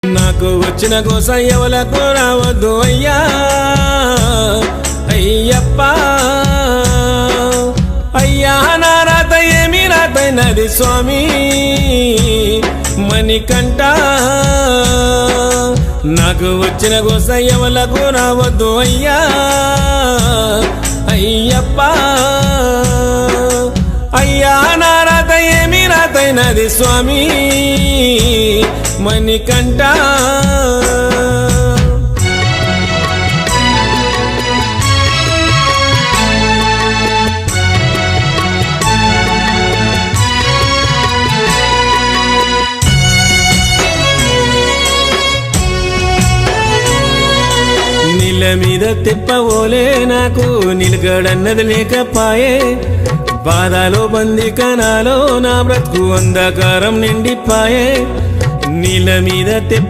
నాకు వచ్చిన కోస ఎవలకు రావద్దు అయ్యా అయ్యప్ప అయ్యా నా రాత ఏమి రాతైనది స్వామి మణికంఠ నాకు వచ్చిన కోస ఎవలకు రావద్దు అయ్యా అయ్యప్ప అయ్యా నా రాత ఏమి రాతైనది స్వామి మణికంఠ నీళ్ళ మీద తెప్పవోలే నాకు నిలకడన్నది లేకపాయే బాధలో బందికనాలో నా బ్రతుకు అంధకారం నిండిపాయే నీళ్ళ మీద తెప్ప